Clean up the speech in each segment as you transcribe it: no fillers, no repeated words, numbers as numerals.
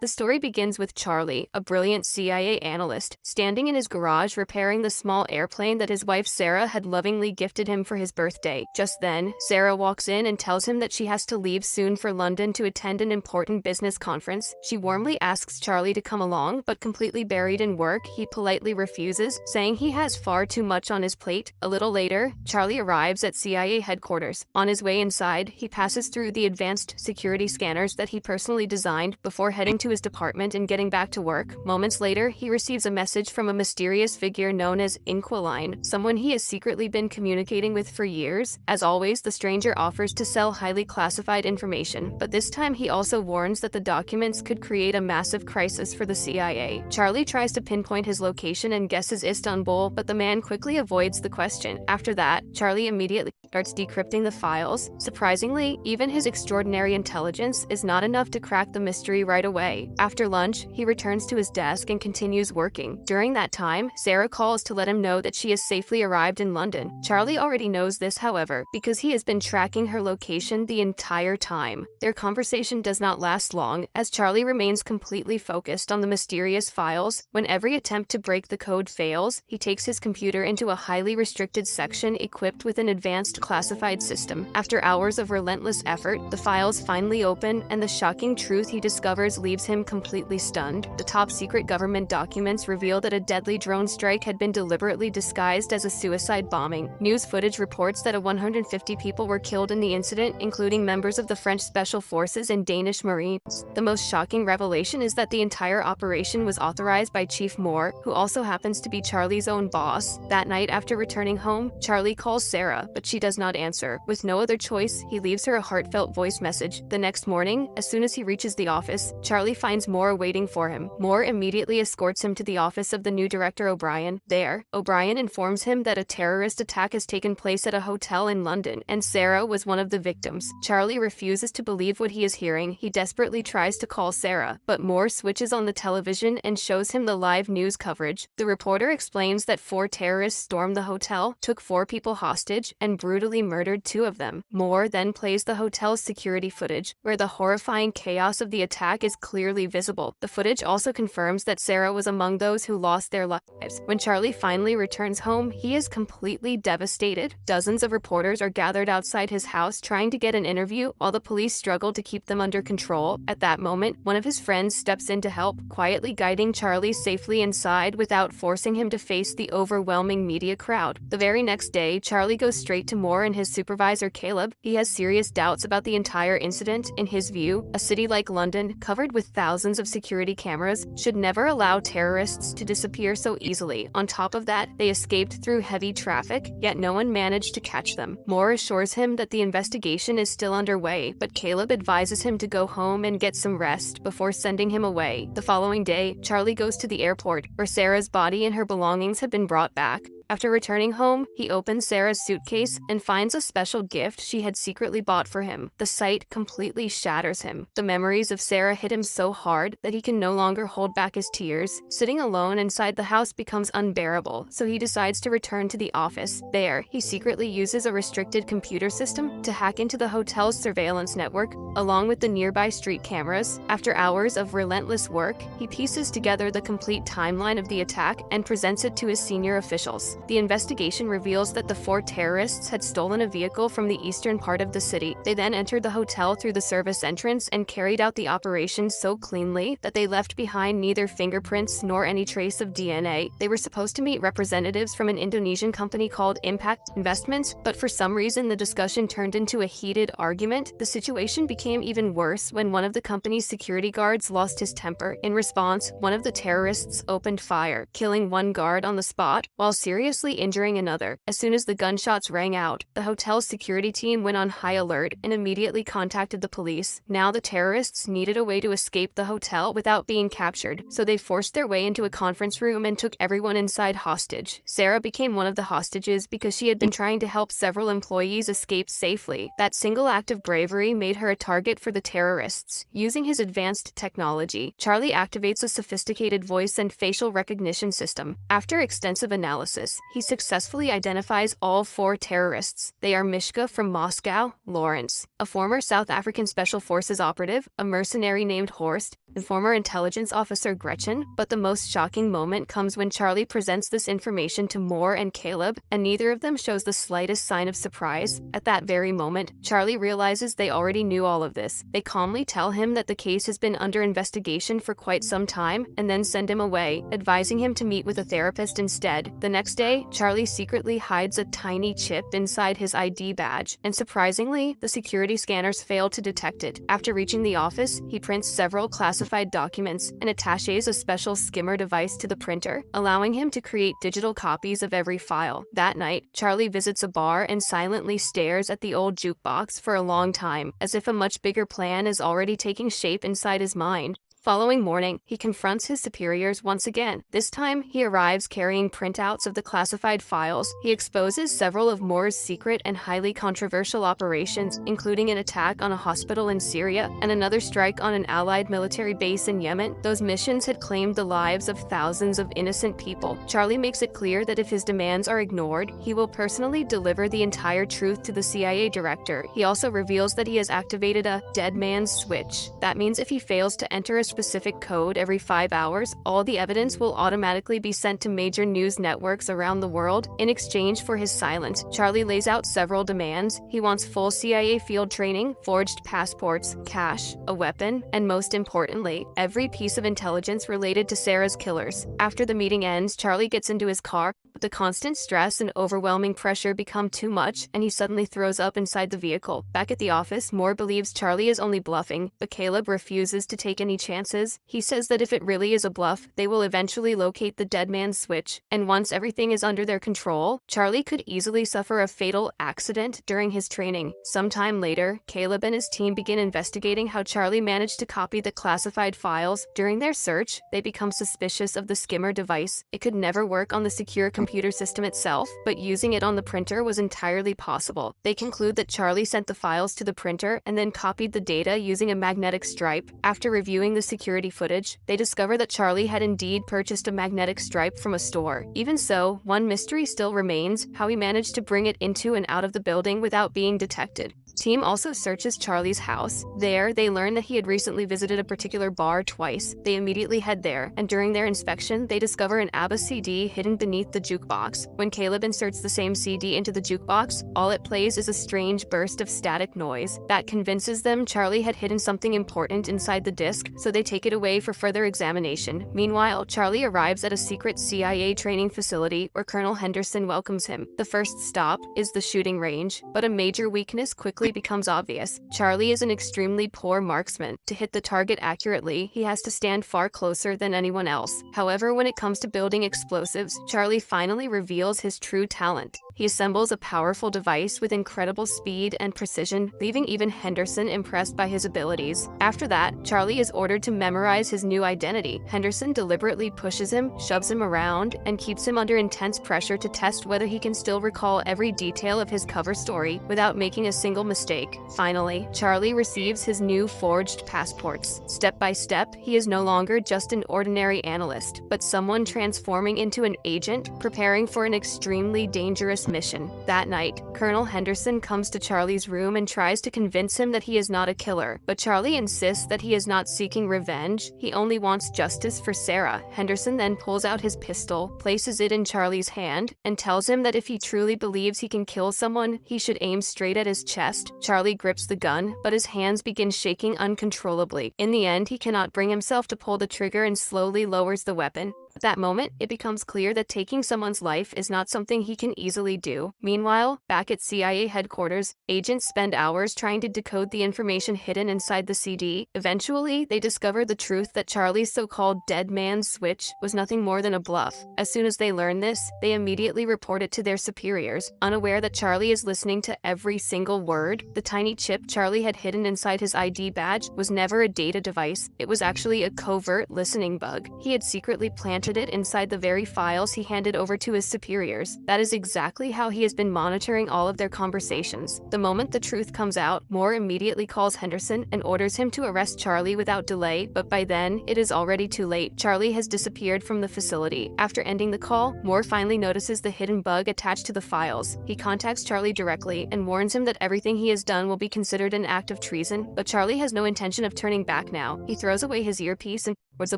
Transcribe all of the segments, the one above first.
The story begins with Charlie, a brilliant CIA analyst, standing in his garage repairing the small airplane that his wife Sarah had lovingly gifted him for his birthday. Just then, Sarah walks in and tells him that she has to leave soon for London to attend an important business conference. She warmly asks Charlie to come along, but completely buried in work, he politely refuses, saying he has far too much on his plate. A little later, Charlie arrives at CIA headquarters. On his way inside, he passes through the advanced security scanners that he personally designed before heading to his department and getting back to work. Moments later, he receives a message from a mysterious figure known as Inquiline, someone he has secretly been communicating with for years. As always, the stranger offers to sell highly classified information, but this time he also warns that the documents could create a massive crisis for the CIA. Charlie tries to pinpoint his location and guesses Istanbul, but the man quickly avoids the question. After that, Charlie immediately starts decrypting the files. Surprisingly, even his extraordinary intelligence is not enough to crack the mystery right away. After lunch, he returns to his desk and continues working. During that time, Sarah calls to let him know that she has safely arrived in London. Charlie already knows this, however, because he has been tracking her location the entire time. Their conversation does not last long, as Charlie remains completely focused on the mysterious files. When every attempt to break the code fails, he takes his computer into a highly restricted section equipped with an advanced classified system. After hours of relentless effort, the files finally open, and the shocking truth he discovers leaves him completely stunned. The top-secret government documents reveal that a deadly drone strike had been deliberately disguised as a suicide bombing. News footage reports that 150 people were killed in the incident, including members of the French Special Forces and Danish Marines. The most shocking revelation is that the entire operation was authorized by Chief Moore, who also happens to be Charlie's own boss. That night, after returning home, Charlie calls Sarah, but she does not answer. With no other choice, he leaves her a heartfelt voice message. The next morning, as soon as he reaches the office, Charlie finds Moore waiting for him. Moore immediately escorts him to the office of the new director O'Brien. There, O'Brien informs him that a terrorist attack has taken place at a hotel in London, and Sarah was one of the victims. Charlie refuses to believe what he is hearing. He desperately tries to call Sarah, but Moore switches on the television and shows him the live news coverage. The reporter explains that 4 terrorists stormed the hotel, took 4 people hostage, and brutally murdered 2 of them. Moore then plays the hotel's security footage, where the horrifying chaos of the attack is clearly visible. The footage also confirms that Sarah was among those who lost their lives. When Charlie finally returns home, he is completely devastated. Dozens of reporters are gathered outside his house trying to get an interview, while the police struggle to keep them under control. At that moment, one of his friends steps in to help, quietly guiding Charlie safely inside without forcing him to face the overwhelming media crowd. The very next day, Charlie goes straight to Moore and his supervisor Caleb. He has serious doubts about the entire incident. In his view, a city like London, covered with thousands of security cameras, should never allow terrorists to disappear so easily. On top of that, they escaped through heavy traffic, yet no one managed to catch them. Moore assures him that the investigation is still underway, but Caleb advises him to go home and get some rest before sending him away. The following day, Charlie goes to the airport, where Sarah's body and her belongings have been brought back. After returning home, he opens Sarah's suitcase and finds a special gift she had secretly bought for him. The sight completely shatters him. The memories of Sarah hit him so hard that he can no longer hold back his tears. Sitting alone inside the house becomes unbearable, so he decides to return to the office. There, he secretly uses a restricted computer system to hack into the hotel's surveillance network, along with the nearby street cameras. After hours of relentless work, he pieces together the complete timeline of the attack and presents it to his senior officials. The investigation reveals that the 4 terrorists had stolen a vehicle from the eastern part of the city. They then entered the hotel through the service entrance and carried out the operation so cleanly that they left behind neither fingerprints nor any trace of DNA. They were supposed to meet representatives from an Indonesian company called Impact Investments, but for some reason the discussion turned into a heated argument. The situation became even worse when one of the company's security guards lost his temper. In response, one of the terrorists opened fire, killing one guard on the spot, while seriously injuring another. As soon as the gunshots rang out, the hotel's security team went on high alert and immediately contacted the police. Now the terrorists needed a way to escape the hotel without being captured, so they forced their way into a conference room and took everyone inside hostage. Sarah became one of the hostages because she had been trying to help several employees escape safely. That single act of bravery made her a target for the terrorists. Using his advanced technology, Charlie activates a sophisticated voice and facial recognition system. After extensive analysis, office, he successfully identifies all 4 terrorists. They are Mishka from Moscow, Lawrence, a former South African Special Forces operative, a mercenary named Horst, and former intelligence officer Gretchen. But the most shocking moment comes when Charlie presents this information to Moore and Caleb, and neither of them shows the slightest sign of surprise. At that very moment, Charlie realizes they already knew all of this. They calmly tell him that the case has been under investigation for quite some time, and then send him away, advising him to meet with a therapist instead. The next day, Charlie secretly hides a tiny chip inside his ID badge, and surprisingly, the security scanners fail to detect it. After reaching the office, he prints several classified documents and attaches a special skimmer device to the printer, allowing him to create digital copies of every file. That night, Charlie visits a bar and silently stares at the old jukebox for a long time, as if a much bigger plan is already taking shape inside his mind. Following morning, he confronts his superiors once again. This time, he arrives carrying printouts of the classified files. He exposes several of Moore's secret and highly controversial operations, including an attack on a hospital in Syria and another strike on an allied military base in Yemen. Those missions had claimed the lives of thousands of innocent people. Charlie makes it clear that if his demands are ignored, he will personally deliver the entire truth to the CIA director. He also reveals that he has activated a dead man's switch. That means if he fails to enter a specific code every 5 hours, all the evidence will automatically be sent to major news networks around the world. In exchange for his silence, Charlie lays out several demands. He wants full CIA field training, forged passports, cash, a weapon, and most importantly, every piece of intelligence related to Sarah's killers. After the meeting ends, Charlie gets into his car. The constant stress and overwhelming pressure become too much, and he suddenly throws up inside the vehicle. Back at the office, Moore believes Charlie is only bluffing, but Caleb refuses to take any chances. He says that if it really is a bluff, they will eventually locate the dead man's switch, and once everything is under their control, Charlie could easily suffer a fatal accident during his training. Sometime later, Caleb and his team begin investigating how Charlie managed to copy the classified files. During their search, they become suspicious of the skimmer device. It could never work on the secure computer system itself, but using it on the printer was entirely possible. They conclude that Charlie sent the files to the printer and then copied the data using a magnetic stripe. After reviewing the security footage, they discover that Charlie had indeed purchased a magnetic stripe from a store. Even so, one mystery still remains: how he managed to bring it into and out of the building without being detected. Team also searches Charlie's house. There, they learn that he had recently visited a particular bar twice. They immediately head there, and during their inspection, they discover an ABBA CD hidden beneath the jukebox. When Caleb inserts the same CD into the jukebox, all it plays is a strange burst of static noise. That convinces them Charlie had hidden something important inside the disc, so they take it away for further examination. Meanwhile, Charlie arrives at a secret CIA training facility where Colonel Henderson welcomes him. The first stop is the shooting range, but a major weakness quickly becomes obvious. Charlie is an extremely poor marksman. To hit the target accurately, he has to stand far closer than anyone else. However, when it comes to building explosives, Charlie finally reveals his true talent. He assembles a powerful device with incredible speed and precision, leaving even Henderson impressed by his abilities. After that, Charlie is ordered to memorize his new identity. Henderson deliberately pushes him, shoves him around, and keeps him under intense pressure to test whether he can still recall every detail of his cover story without making a single mistake. Finally, Charlie receives his new forged passports. Step by step, he is no longer just an ordinary analyst, but someone transforming into an agent, preparing for an extremely dangerous mission. That night, Colonel Henderson comes to Charlie's room and tries to convince him that he is not a killer, but Charlie insists that he is not seeking revenge. He only wants justice for Sarah. Henderson then pulls out his pistol, places it in Charlie's hand, and tells him that if he truly believes he can kill someone, he should aim straight at his chest. Charlie grips the gun, but his hands begin shaking uncontrollably. In the end, he cannot bring himself to pull the trigger and slowly lowers the weapon. At that moment, it becomes clear that taking someone's life is not something he can easily do. Meanwhile, back at CIA headquarters, agents spend hours trying to decode the information hidden inside the CD. Eventually, they discover the truth that Charlie's so-called dead man's switch was nothing more than a bluff. As soon as they learn this, they immediately report it to their superiors, unaware that Charlie is listening to every single word. The tiny chip Charlie had hidden inside his ID badge was never a data device. It was actually a covert listening bug. He had secretly planted planted it inside the very files he handed over to his superiors. That is exactly how he has been monitoring all of their conversations. The moment the truth comes out, Moore immediately calls Henderson and orders him to arrest Charlie without delay, but by then, it is already too late. Charlie has disappeared from the facility. After ending the call, Moore finally notices the hidden bug attached to the files. He contacts Charlie directly and warns him that everything he has done will be considered an act of treason, but Charlie has no intention of turning back now. He throws away his earpiece and boards a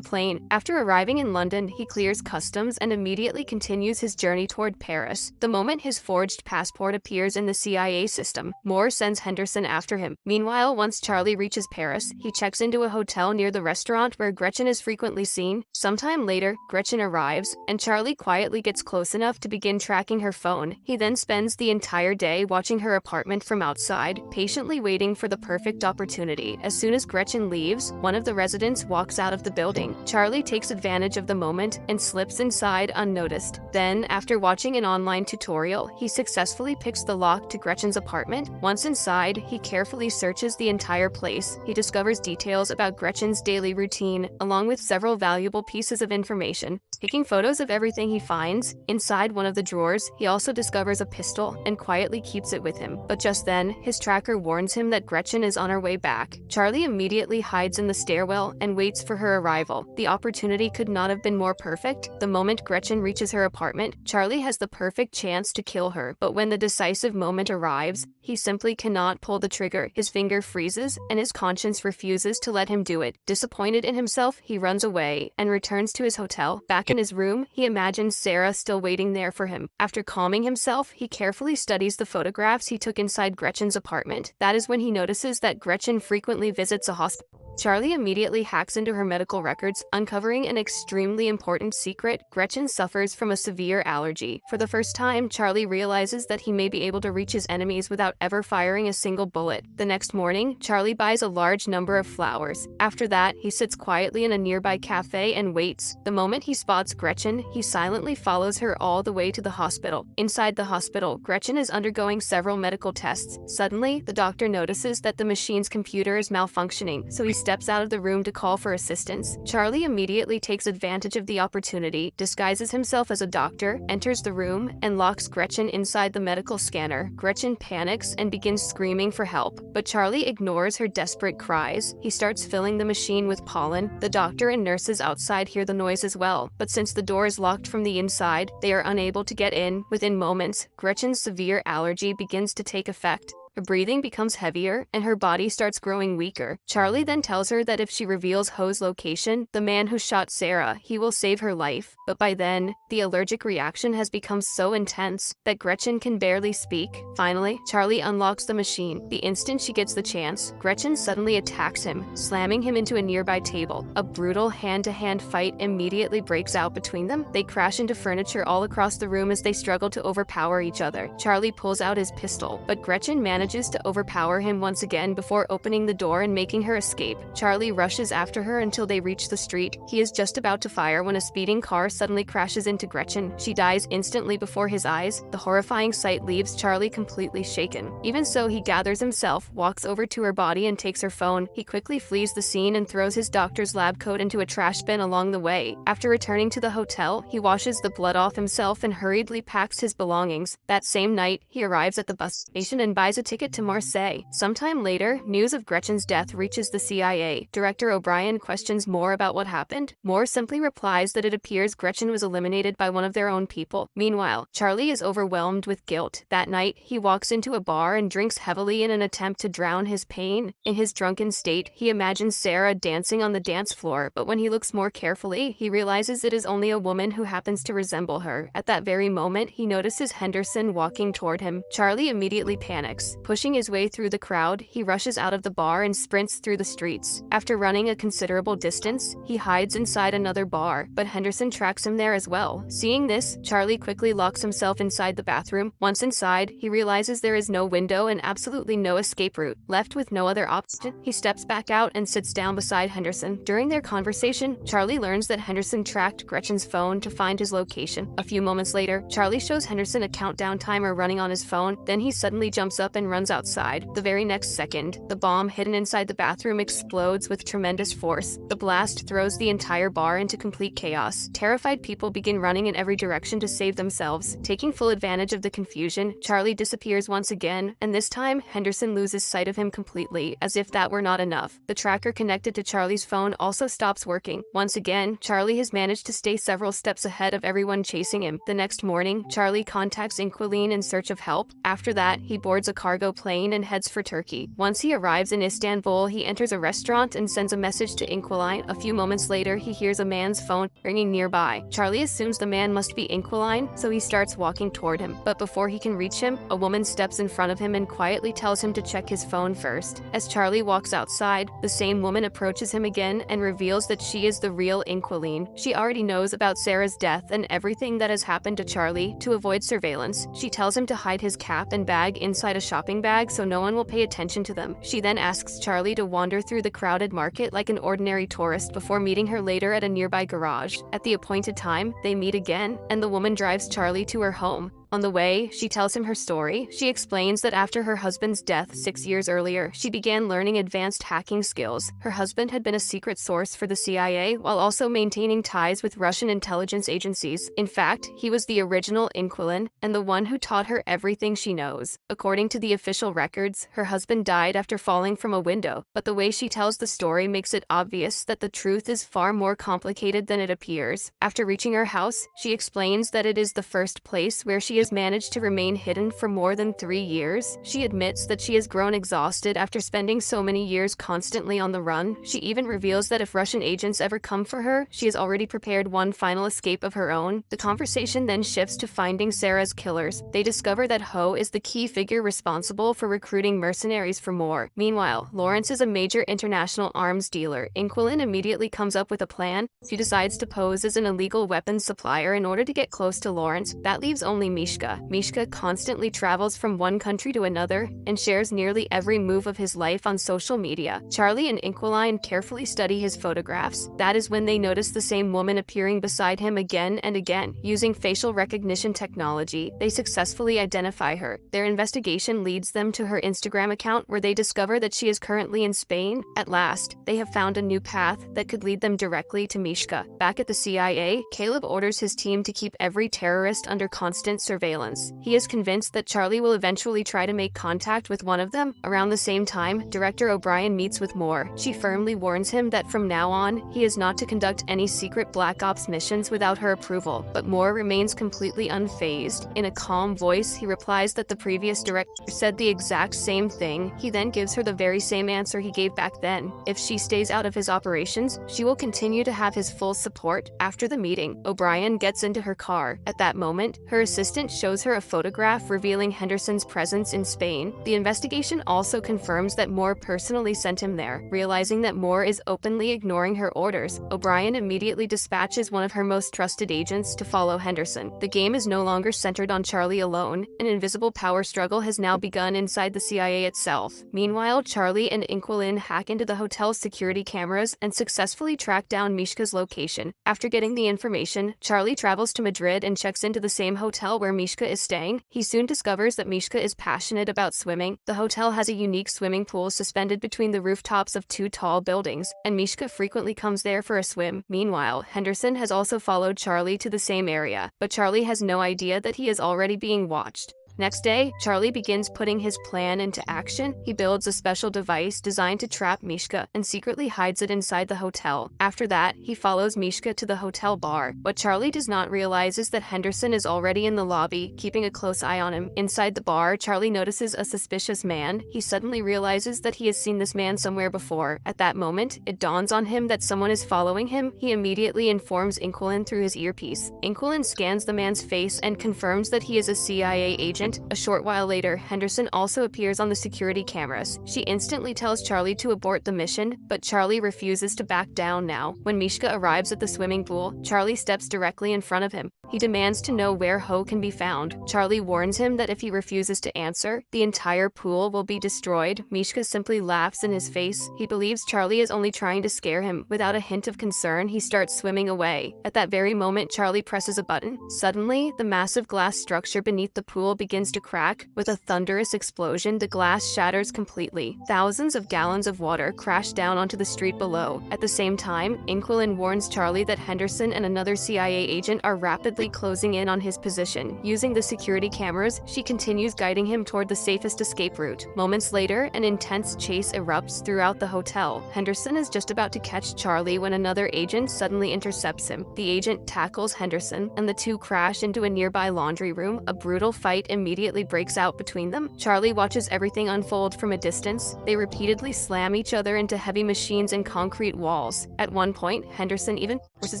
plane. After arriving in London, he clears customs and immediately continues his journey toward Paris. The moment his forged passport appears in the CIA system, Moore sends Henderson after him. Meanwhile, once Charlie reaches Paris, he checks into a hotel near the restaurant where Gretchen is frequently seen. Sometime later, Gretchen arrives, and Charlie quietly gets close enough to begin tracking her phone. He then spends the entire day watching her apartment from outside, patiently waiting for the perfect opportunity. As soon as Gretchen leaves, one of the residents walks out of the building. Charlie takes advantage of the moment and slips inside unnoticed. Then, after watching an online tutorial, he successfully picks the lock to Gretchen's apartment. Once inside, he carefully searches the entire place. He discovers details about Gretchen's daily routine, along with several valuable pieces of information. Taking photos of everything he finds, inside one of the drawers, he also discovers a pistol and quietly keeps it with him. But just then, his tracker warns him that Gretchen is on her way back. Charlie immediately hides in the stairwell and waits for her arrival. The opportunity could not have been more perfect. The moment Gretchen reaches her apartment, Charlie has the perfect chance to kill her. But when the decisive moment arrives, he simply cannot pull the trigger. His finger freezes, and his conscience refuses to let him do it. Disappointed in himself, he runs away and returns to his hotel. Back in his room, he imagines Sarah still waiting there for him. After calming himself, he carefully studies the photographs he took inside Gretchen's apartment. That is when he notices that Gretchen frequently visits a hospital. Charlie immediately hacks into her medical records, uncovering an extremely important secret. Gretchen suffers from a severe allergy. For the first time, Charlie realizes that he may be able to reach his enemies without ever firing a single bullet. The next morning, Charlie buys a large number of flowers. After that, he sits quietly in a nearby cafe and waits. The moment he spots Gretchen, he silently follows her all the way to the hospital. Inside the hospital, Gretchen is undergoing several medical tests. Suddenly, the doctor notices that the machine's computer is malfunctioning, so he steps out of the room to call for assistance. Charlie immediately takes advantage of the opportunity, disguises himself as a doctor, enters the room, and locks Gretchen inside the medical scanner. Gretchen panics and begins screaming for help, but Charlie ignores her desperate cries. He starts filling the machine with pollen. The doctor and nurses outside hear the noise as well, but since the door is locked from the inside, they are unable to get in. Within moments, Gretchen's severe allergy begins to take effect. Her breathing becomes heavier, and her body starts growing weaker. Charlie then tells her that if she reveals Ho's location, the man who shot Sarah, he will save her life. But by then, the allergic reaction has become so intense that Gretchen can barely speak. Finally, Charlie unlocks the machine. The instant she gets the chance, Gretchen suddenly attacks him, slamming him into a nearby table. A brutal hand-to-hand fight immediately breaks out between them. They crash into furniture all across the room as they struggle to overpower each other. Charlie pulls out his pistol, but Gretchen manages to overpower him once again before opening the door and making her escape. Charlie rushes after her until they reach the street. He is just about to fire when a speeding car suddenly crashes into Gretchen. She dies instantly before his eyes. The horrifying sight leaves Charlie completely shaken. Even so, he gathers himself, walks over to her body and takes her phone. He quickly flees the scene and throws his doctor's lab coat into a trash bin along the way. After returning to the hotel, he washes the blood off himself and hurriedly packs his belongings. That same night, he arrives at the bus station and buys a ticket to Marseille. Sometime later, news of Gretchen's death reaches the CIA. Director O'Brien questions Moore about what happened. Moore simply replies that it appears Gretchen was eliminated by one of their own people. Meanwhile, Charlie is overwhelmed with guilt. That night, he walks into a bar and drinks heavily in an attempt to drown his pain. In his drunken state, he imagines Sarah dancing on the dance floor, but when he looks more carefully, he realizes it is only a woman who happens to resemble her. At that very moment, he notices Henderson walking toward him. Charlie immediately panics. Pushing his way through the crowd, he rushes out of the bar and sprints through the streets. After running a considerable distance, he hides inside another bar, but Henderson tracks him there as well. Seeing this, Charlie quickly locks himself inside the bathroom. Once inside, he realizes there is no window and absolutely no escape route. Left with no other option, he steps back out and sits down beside Henderson. During their conversation, Charlie learns that Henderson tracked Gretchen's phone to find his location. A few moments later, Charlie shows Henderson a countdown timer running on his phone, then he suddenly jumps up and and runs outside. The very next second, the bomb hidden inside the bathroom explodes with tremendous force. The blast throws the entire bar into complete chaos. Terrified people begin running in every direction to save themselves. Taking full advantage of the confusion, Charlie disappears once again, and this time, Henderson loses sight of him completely, as if that were not enough. The tracker connected to Charlie's phone also stops working. Once again, Charlie has managed to stay several steps ahead of everyone chasing him. The next morning, Charlie contacts Quenscene in search of help. After that, he boards a cargo plane and heads for Turkey. Once he arrives in Istanbul, he enters a restaurant and sends a message to Quenscene. A few moments later, he hears a man's phone ringing nearby. Charlie assumes the man must be Quenscene, so he starts walking toward him. But before he can reach him, a woman steps in front of him and quietly tells him to check his phone first. As Charlie walks outside, the same woman approaches him again and reveals that she is the real Quenscene. She already knows about Sarah's death and everything that has happened to Charlie. To avoid surveillance, she tells him to hide his cap and bag inside a shopping bag so no one will pay attention to them. She then asks Charlie to wander through the crowded market like an ordinary tourist before meeting her later at a nearby garage. At the appointed time, they meet again, and the woman drives Charlie to her home. On the way, she tells him her story. She explains that after her husband's death 6 years earlier, she began learning advanced hacking skills. Her husband had been a secret source for the CIA while also maintaining ties with Russian intelligence agencies. In fact, he was the original Quenscene and the one who taught her everything she knows. According to the official records, her husband died after falling from a window, but the way she tells the story makes it obvious that the truth is far more complicated than it appears. After reaching her house, she explains that it is the first place where she has managed to remain hidden for more than 3 years. She admits that she has grown exhausted after spending so many years constantly on the run. She even reveals that if Russian agents ever come for her, she has already prepared one final escape of her own. The conversation then shifts to finding Sarah's killers. They discover that Ho is the key figure responsible for recruiting mercenaries for more. Meanwhile, Lawrence is a major international arms dealer. Quenscene immediately comes up with a plan. She decides to pose as an illegal weapons supplier in order to get close to Lawrence. That leaves only Mishka. Mishka constantly travels from one country to another and shares nearly every move of his life on social media. Charlie and Quenscene carefully study his photographs. That is when they notice the same woman appearing beside him again and again. Using facial recognition technology, they successfully identify her. Their investigation leads them to her Instagram account where they discover that she is currently in Spain. At last, they have found a new path that could lead them directly to Mishka. Back at the CIA, Caleb orders his team to keep every terrorist under constant surveillance. He is convinced that Charlie will eventually try to make contact with one of them. Around the same time, Director O'Brien meets with Moore. She firmly warns him that from now on, he is not to conduct any secret Black Ops missions without her approval, but Moore remains completely unfazed. In a calm voice, he replies that the previous director said the exact same thing. He then gives her the very same answer he gave back then. If she stays out of his operations, she will continue to have his full support. After the meeting, O'Brien gets into her car. At that moment, her assistant shows her a photograph revealing Henderson's presence in Spain. The investigation also confirms that Moore personally sent him there. Realizing that Moore is openly ignoring her orders, O'Brien immediately dispatches one of her most trusted agents to follow Henderson. The game is no longer centered on Charlie alone. An invisible power struggle has now begun inside the CIA itself. Meanwhile, Charlie and Quenscene hack into the hotel's security cameras and successfully track down Mishka's location. After getting the information, Charlie travels to Madrid and checks into the same hotel where Mishka is staying. He soon discovers that Mishka is passionate about swimming. The hotel has a unique swimming pool suspended between the rooftops of 2 tall buildings, and Mishka frequently comes there for a swim. Meanwhile, Henderson has also followed Charlie to the same area, but Charlie has no idea that he is already being watched. Next day, Charlie begins putting his plan into action. He builds a special device designed to trap Mishka and secretly hides it inside the hotel. After that, he follows Mishka to the hotel bar. What Charlie does not realize is that Henderson is already in the lobby, keeping a close eye on him. Inside the bar, Charlie notices a suspicious man. He suddenly realizes that he has seen this man somewhere before. At that moment, it dawns on him that someone is following him. He immediately informs Quenscene through his earpiece. Quenscene scans the man's face and confirms that he is a CIA agent. A short while later, Henderson also appears on the security cameras. She instantly tells Charlie to abort the mission, but Charlie refuses to back down now. When Mishka arrives at the swimming pool, Charlie steps directly in front of him. He demands to know where Ho can be found. Charlie warns him that if he refuses to answer, the entire pool will be destroyed. Mishka simply laughs in his face. He believes Charlie is only trying to scare him. Without a hint of concern, he starts swimming away. At that very moment, Charlie presses a button. Suddenly, the massive glass structure beneath the pool begins to crack. With a thunderous explosion, the glass shatters completely. Thousands of gallons of water crash down onto the street below. At the same time, Inquilin warns Charlie that Henderson and another CIA agent are rapidly closing in on his position. Using the security cameras, she continues guiding him toward the safest escape route. Moments later, an intense chase erupts throughout the hotel. Henderson is just about to catch Charlie when another agent suddenly intercepts him. The agent tackles Henderson, and the two crash into a nearby laundry room. A brutal fight immediately breaks out between them. Charlie watches everything unfold from a distance. They repeatedly slam each other into heavy machines and concrete walls. At one point, Henderson even forces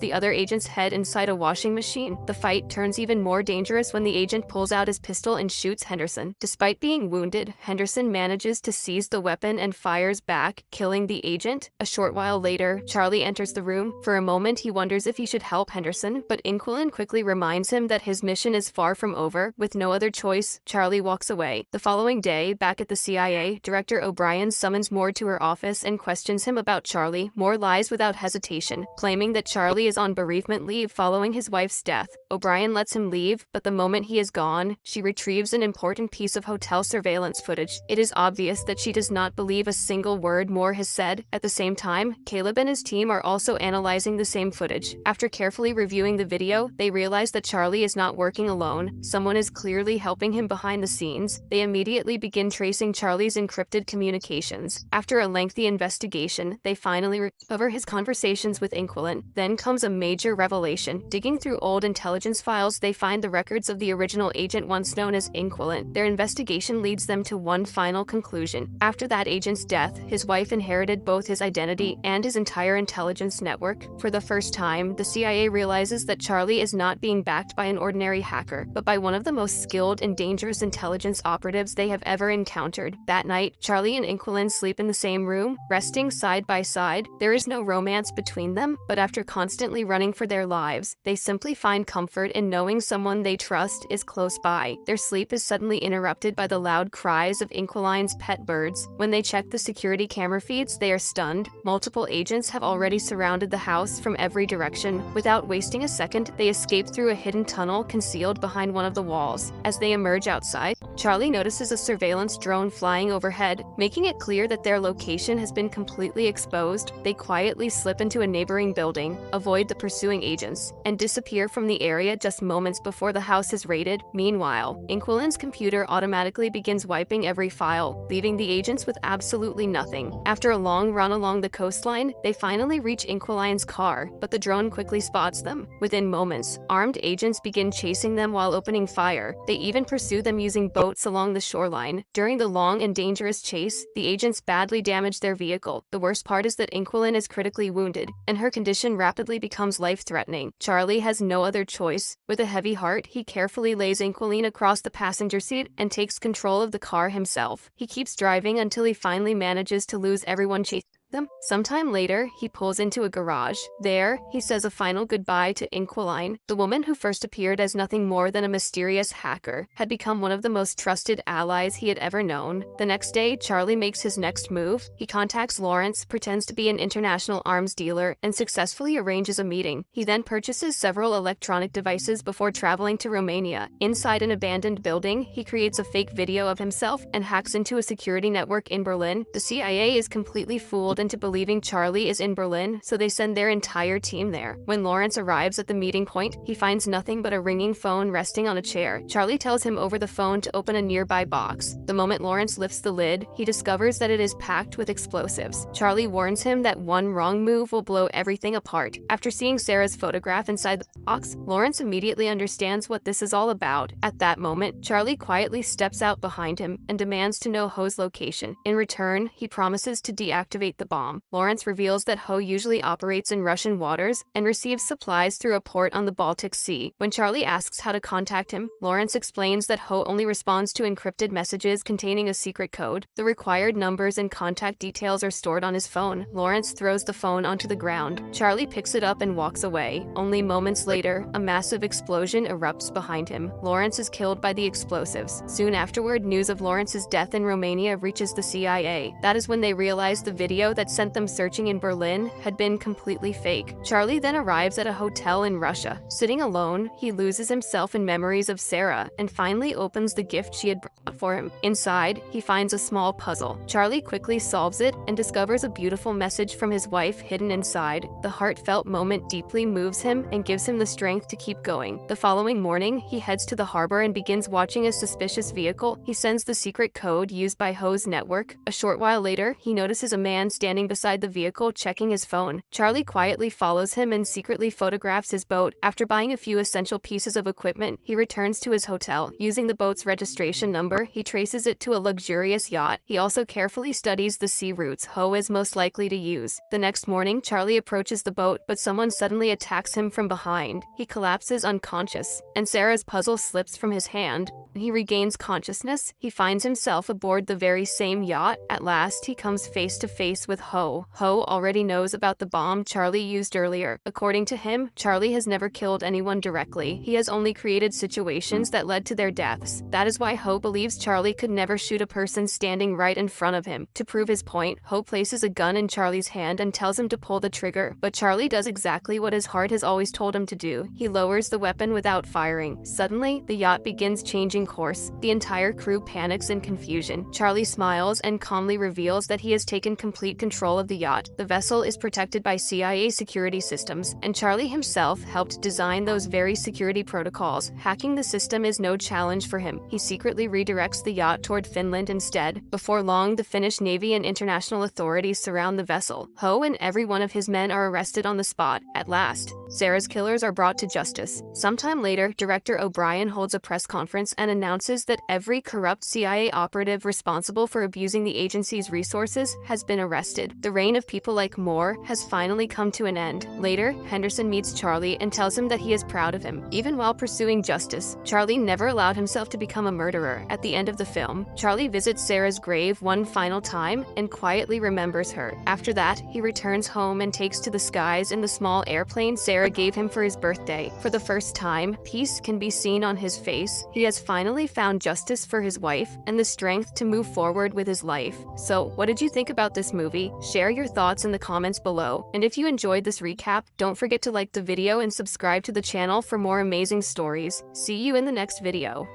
the other agent's head inside a washing machine. The fight turns even more dangerous when the agent pulls out his pistol and shoots Henderson. Despite being wounded, Henderson manages to seize the weapon and fires back, killing the agent. A short while later, Charlie enters the room. For a moment, he wonders if he should help Henderson, but Inquilin quickly reminds him that his mission is far from over. With no other choice, Charlie walks away. The following day, back at the CIA, Director O'Brien summons Moore to her office and questions him about Charlie. Moore lies without hesitation, claiming that Charlie is on bereavement leave following his wife's death. O'Brien lets him leave, but the moment he is gone, she retrieves an important piece of hotel surveillance footage. It is obvious that she does not believe a single word Moore has said. At the same time, Caleb and his team are also analyzing the same footage. After carefully reviewing the video, they realize that Charlie is not working alone. Someone is clearly helping him behind the scenes. They immediately begin tracing Charlie's encrypted communications. After a lengthy investigation, they finally recover his conversations with Inquilin. Then comes a major revelation. Digging through old intelligence files, they find the records of the original agent once known as Inquilin. Their investigation leads them to one final conclusion. After that agent's death, his wife inherited both his identity and his entire intelligence network. For the first time, the CIA realizes that Charlie is not being backed by an ordinary hacker, but by one of the most skilled and dangerous intelligence operatives they have ever encountered. That night, Charlie and Inquilin sleep in the same room, resting side by side. There is no romance between them, but after constantly running for their lives, they simply find comfort in knowing someone they trust is close by. Their sleep is suddenly interrupted by the loud cries of Inquilin's pet birds. When they check the security camera feeds, they are stunned. Multiple agents have already surrounded the house from every direction. Without wasting a second, they escape through a hidden tunnel concealed behind one of the walls. As they emerge outside, Charlie notices a surveillance drone flying overhead, making it clear that their location has been completely exposed. They quietly slip into a neighboring building, avoid the pursuing agents, and disappear from the area just moments before the house is raided. Meanwhile, Inquilin's computer automatically begins wiping every file, leaving the agents with absolutely nothing. After a long run along the coastline, they finally reach Inquilin's car, but the drone quickly spots them. Within moments, armed agents begin chasing them while opening fire. They even pursue them using boats along the shoreline. During the long and dangerous chase, the agents badly damage their vehicle. The worst part is that Inquilin is critically wounded, and her condition rapidly becomes life-threatening. Charlie has no other choice. With a heavy heart, he carefully lays Inquilin across the passenger seat and takes control of the car himself. He keeps driving until he finally manages to lose everyone chasing them. Sometime later, he pulls into a garage. There, he says a final goodbye to Inquilin. The woman who first appeared as nothing more than a mysterious hacker had become one of the most trusted allies he had ever known. The next day, Charlie makes his next move. He contacts Lawrence, pretends to be an international arms dealer, and successfully arranges a meeting. He then purchases several electronic devices before traveling to Romania. Inside an abandoned building, he creates a fake video of himself and hacks into a security network in Berlin. The CIA is completely fooled into believing Charlie is in Berlin, so they send their entire team there. When Lawrence arrives at the meeting point, he finds nothing but a ringing phone resting on a chair. Charlie tells him over the phone to open a nearby box. The moment Lawrence lifts the lid, he discovers that it is packed with explosives. Charlie warns him that one wrong move will blow everything apart. After seeing Sarah's photograph inside the box, Lawrence immediately understands what this is all about. At that moment, Charlie quietly steps out behind him and demands to know Ho's location. In return, he promises to deactivate the bomb. Lawrence reveals that Ho usually operates in Russian waters and receives supplies through a port on the Baltic Sea. When Charlie asks how to contact him, Lawrence explains that Ho only responds to encrypted messages containing a secret code. The required numbers and contact details are stored on his phone. Lawrence throws the phone onto the ground. Charlie picks it up and walks away. Only moments later, a massive explosion erupts behind him. Lawrence is killed by the explosives. Soon afterward, news of Lawrence's death in Romania reaches the CIA. That is when they realize the video that sent them searching in Berlin had been completely fake. Charlie then arrives at a hotel in Russia. Sitting alone, he loses himself in memories of Sarah and finally opens the gift she had brought for him. Inside, he finds a small puzzle. Charlie quickly solves it and discovers a beautiful message from his wife hidden inside. The heartfelt moment deeply moves him and gives him the strength to keep going. The following morning, he heads to the harbor and begins watching a suspicious vehicle. He sends the secret code used by Ho's network. A short while later, he notices a man standing beside the vehicle checking his phone. Charlie quietly follows him and secretly photographs his boat. After buying a few essential pieces of equipment, he returns to his hotel. Using the boat's registration number, he traces it to a luxurious yacht. He also carefully studies the sea routes Ho is most likely to use. The next morning, Charlie approaches the boat, but someone suddenly attacks him from behind. He collapses unconscious, and Sarah's puzzle slips from his hand. When he regains consciousness, he finds himself aboard the very same yacht. At last, he comes face to face with Ho. Ho already knows about the bomb Charlie used earlier. According to him, Charlie has never killed anyone directly. He has only created situations that led to their deaths. That is why Ho believes Charlie could never shoot a person standing right in front of him. To prove his point, Ho places a gun in Charlie's hand and tells him to pull the trigger. But Charlie does exactly what his heart has always told him to do. He lowers the weapon without firing. Suddenly, the yacht begins changing course. The entire crew panics in confusion. Charlie smiles and calmly reveals that he has taken complete control of the yacht. The vessel is protected by CIA security systems, and Charlie himself helped design those very security protocols. Hacking the system is no challenge for him. He secretly redirects the yacht toward Finland instead. Before long, the Finnish Navy and international authorities surround the vessel. Ho and every one of his men are arrested on the spot. At last, Sarah's killers are brought to justice. Sometime later, Director O'Brien holds a press conference and announces that every corrupt CIA operative responsible for abusing the agency's resources has been arrested. The reign of people like Moore has finally come to an end. Later, Henderson meets Charlie and tells him that he is proud of him. Even while pursuing justice, Charlie never allowed himself to become a murderer. At the end of the film, Charlie visits Sarah's grave one final time and quietly remembers her. After that, he returns home and takes to the skies in the small airplane Sarah gave him for his birthday. For the first time, peace can be seen on his face. He has finally found justice for his wife and the strength to move forward with his life. So, what did you think about this movie? Share your thoughts in the comments below. And if you enjoyed this recap, don't forget to like the video and subscribe to the channel for more amazing stories. See you in the next video.